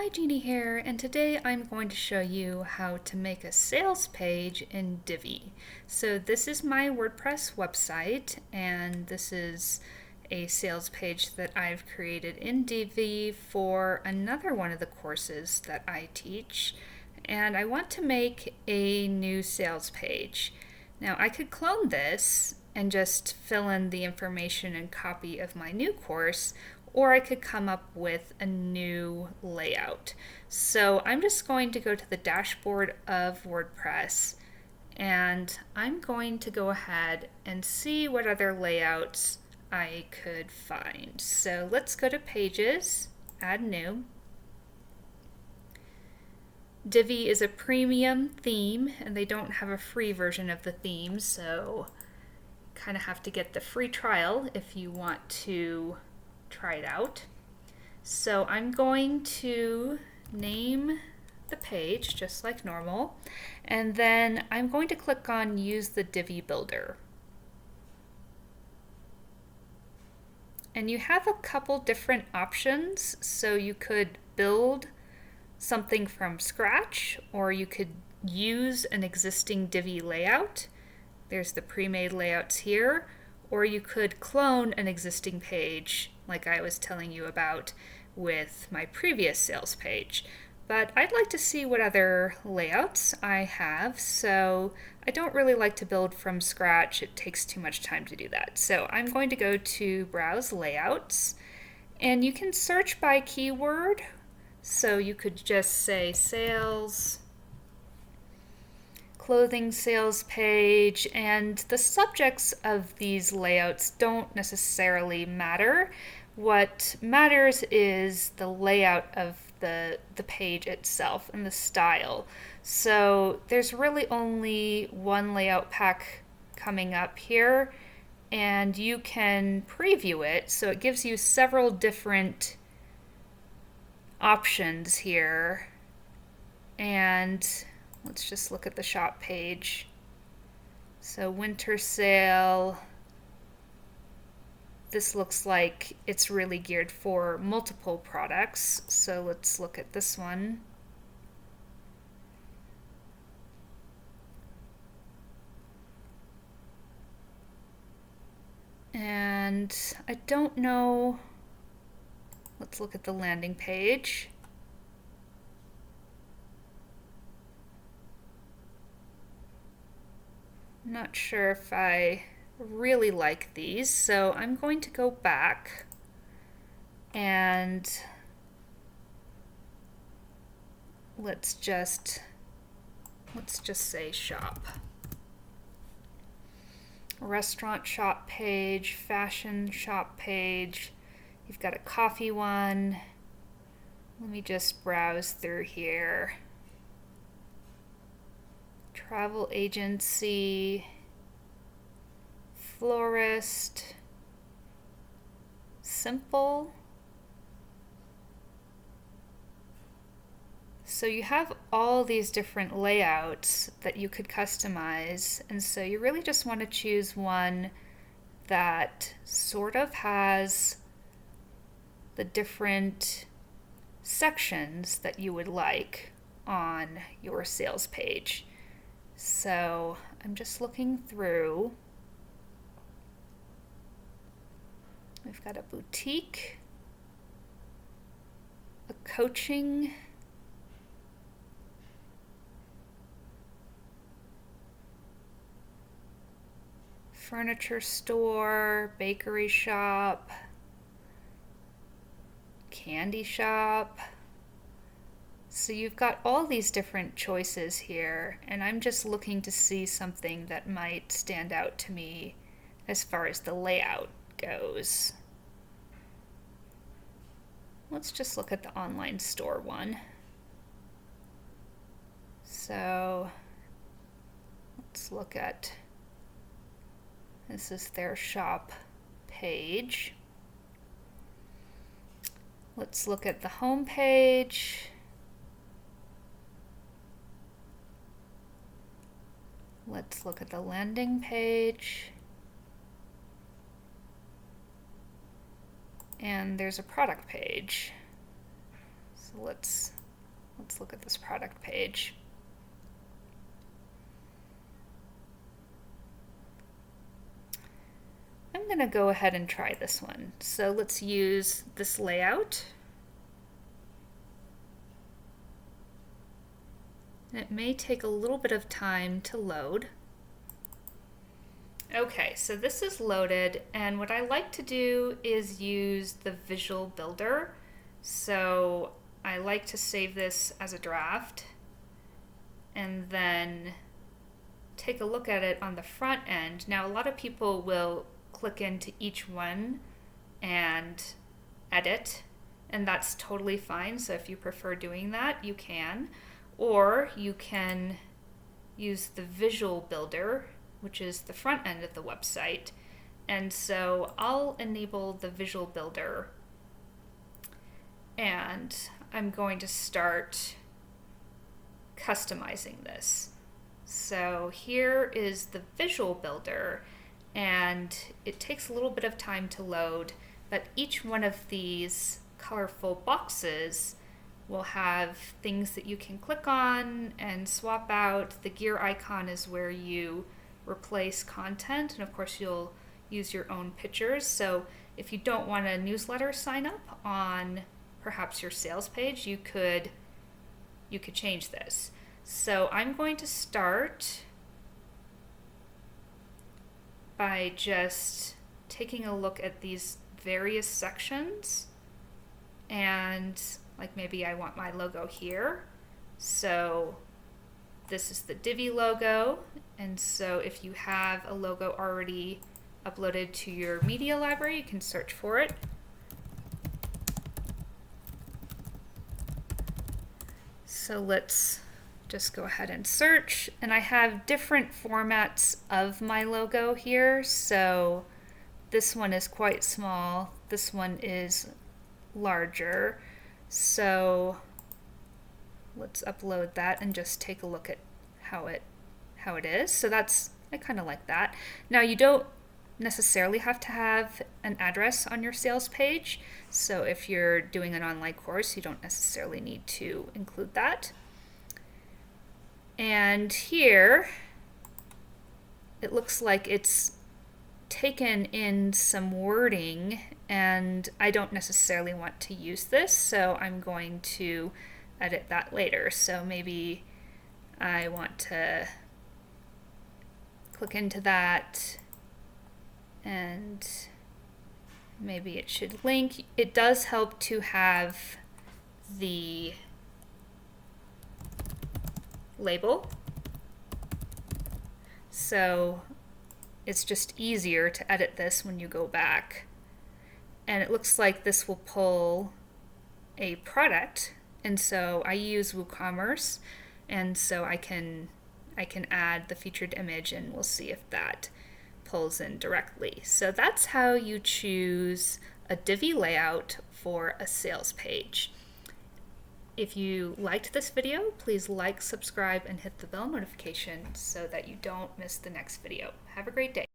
Hi, Jeannie here, and today I'm going to show you how to make a sales page in Divi. So this is my WordPress website, and this is a sales page that I've created in Divi for another one of the courses that I teach, and I want to make a new sales page. Now I could clone this and just fill in the information and copy of my new course, or I could come up with a new layout. So I'm just going to go to the dashboard of WordPress, and I'm going to go ahead and see what other layouts I could find. So let's go to Pages, Add New. Divi is a premium theme, and they don't have a free version of the theme, so kind of have to get the free trial if you want to try it out. So I'm going to name the page just like normal, and then I'm going to click on Use the Divi Builder. And you have a couple different options, so you could build something from scratch, or you could use an existing Divi layout. There's the pre-made layouts here, or you could clone an existing page like I was telling you about with my previous sales page. But I'd like to see what other layouts I have, so I don't really like to build from scratch. It takes too much time to do that. So I'm going to go to Browse Layouts, and you can search by keyword. So you could just say sales, clothing sales page, and the subjects of these layouts don't necessarily matter. What matters is the layout of the page itself and the style. So there's really only one layout pack coming up here, and you can preview it, so it gives you several different options here. And let's just look at the shop page. So winter sale. This looks like it's really geared for multiple products. So let's look at this one. And I don't know. Let's look at the landing page. Not sure if I really like these, so I'm going to go back and let's just say shop. Restaurant shop page, fashion shop page. You've got a coffee one. Let me just browse through here. Travel agency, florist, simple. So you have all these different layouts that you could customize, and so you really just want to choose one that sort of has the different sections that you would like on your sales page. So I'm just looking through. We've got a boutique, a coaching, furniture store, bakery shop, candy shop. So you've got all these different choices here, and I'm just looking to see something that might stand out to me as far as the layout goes. Let's just look at the online store one. So let's look at, this is their shop page. Let's look at the home page. Let's look at the landing page. And there's a product page. So let's Let's look at this product page. I'm going to go ahead and try this one. So let's use this layout. It may take a little bit of time to load. Okay, so this is loaded, and what I like to do is use the visual builder. So I like to save this as a draft and then take a look at it on the front end. Now, a lot of people will click into each one and edit, and that's totally fine. So if you prefer doing that, you can. Or you can use the visual builder, which is the front end of the website. And so I'll enable the visual builder, and I'm going to start customizing this. So here is the visual builder, and it takes a little bit of time to load, but each one of these colorful boxes will have things that you can click on and swap out. The gear icon is where you replace content, and of course you'll use your own pictures. So if you don't want a newsletter sign up on perhaps your sales page, you could change this. So I'm going to start by just taking a look at these various sections, and like maybe I want my logo here. So this is the Divi logo, and so if you have a logo already uploaded to your media library, you can search for it. So let's just go ahead and search, and I have different formats of my logo here. So this one is quite small, this one is larger. So let's upload that and just take a look at how it is. So I kind of like that. Now, you don't necessarily have to have an address on your sales page. So if you're doing an online course, you don't necessarily need to include that. And here it looks like it's taken in some wording, and I don't necessarily want to use this, so I'm going to edit that later. So maybe I want to click into that, and maybe it should link. It does help to have the label, so it's just easier to edit this when you go back. And it looks like this will pull a product, and so I use WooCommerce, and so I can add the featured image, and we'll see if that pulls in directly. So that's how you choose a Divi layout for a sales page. If you liked this video, please like, subscribe, and hit the bell notification so that you don't miss the next video. Have a great day.